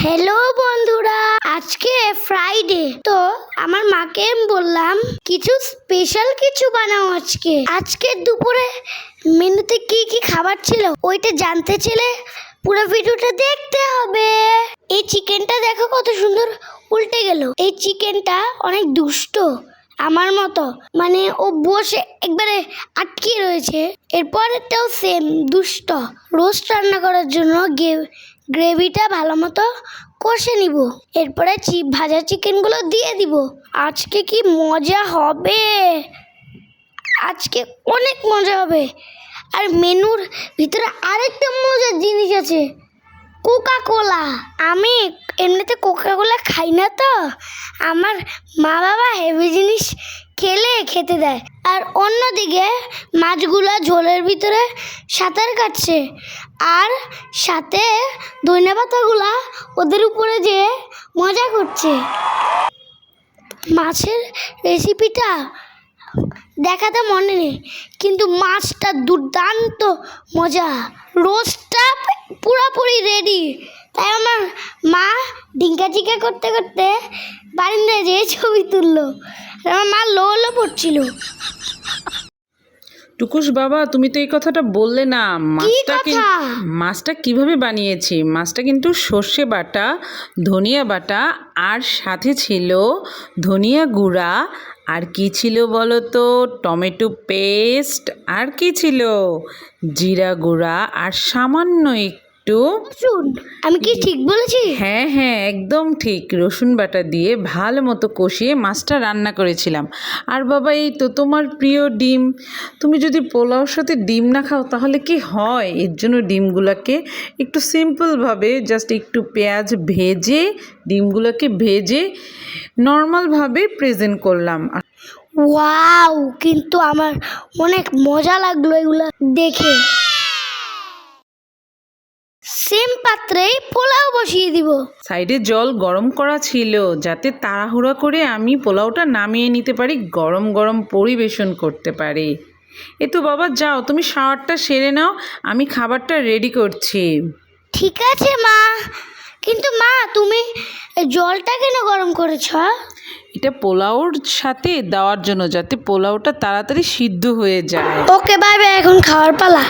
Hello বন্ধুরা, আজকে Friday তো আমার মাকে বললাম কিছু স্পেশাল কিছু বানাও আজকে দুপুরে মেনুতে কি কি খাবার ছিল ওইটা জানতে চাইলে পুরো ভিডিওটা দেখতে হবে। এই চিকেনটা দেখো কত সুন্দর উল্টে গেল। এই চিকেনটা অনেক দুষ্ট আমার মতো, মানে ও বসে একবারে আটকে রয়েছে। এরপরটাও সেম দুষ্ট। রোস্ট রান্না করার জন্য গ্রেভিটা ভালো মতো কষে নিব, এরপরে ভাজা চিকেনগুলো দিয়ে দিব। আজকে কি মজা হবে, আজকে অনেক মজা হবে। আর মেনুর ভিতরে আরেকটা মজার জিনিস আছে, কোকা কোলা। আমি এমনিতে কোকা কোলা খাই না, তো আমার মা বাবা হেভি জিনিস খেতে দেয়। আর অন্যদিকে মাছগুলা ঝোলের ভিতরে সাঁতার কাটছে, আর সাথে ধনে পাতাগুলা ওদের উপরে যে মজা করছে। মাছের রেসিপিটা দেখাতে মনে নেই, কিন্তু মাছটা দুর্দান্ত মজা। রোস্টটা পুরোপুরি রেডি। তাই আমার মা ডিঙ্কা চিকা করতে করতে বারিন্দায় যেয়ে ছবি তুললো। আমার মা লো পড়ছিল। টুকুস বাবা, তুমি তো এই কথাটা বললে না। মাছটা কিভাবে বানিয়েছি? মাছটা কিন্তু সর্ষে বাটা, ধনিয়া বাটা, আর সাথে ছিল ধনিয়া গুঁড়া, আর কি ছিল বলো তো, টমেটো পেস্ট, আর কি ছিল জিরা গুঁড়া, আর সামান্য একটু আমি কি ঠিক বলেছি? হ্যাঁ হ্যাঁ, একদম ঠিক। রসুন বাটা দিয়ে ভালো মতো কষিয়ে মাছটা রান্না করেছিলাম। আর বাবা, এই তো তোমার প্রিয় ডিম। তুমি যদি পোলাওর সাথে ডিম না খাও তাহলে কি হয়? এর জন্য ডিমগুলোকে একটু সিম্পলভাবে জাস্ট একটু পেঁয়াজ ভেজে, ডিমগুলোকে ভেজে নর্মালভাবে প্রেজেন্ট করলাম। ওয়াও, কিন্তু আমার অনেক মজা লাগলো এগুলো দেখে। সেম পাত্রেই পোলাও বসিয়ে দিব। সাইডে জল গরম করা ছিল, যাতে তাড়াহুড়া করে আমি পোলাওটা নামিয়ে নিতে পারি, গরম গরম পরিবেশন করতে পারি। এ তো বাবা, যাও তুমি শাওয়ারটা সেরে নাও, আমি খাবারটা রেডি করছি। ঠিক আছে মা, কিন্তু মা তুমি জলটা কেন গরম করেছ? এটা পোলাওর সাথে দেওয়ার জন্য, যাতে পোলাওটা তাড়াতাড়ি সিদ্ধ হয়ে যায়। ওকে, বাই বাই, এখন খাওয়ার পালা।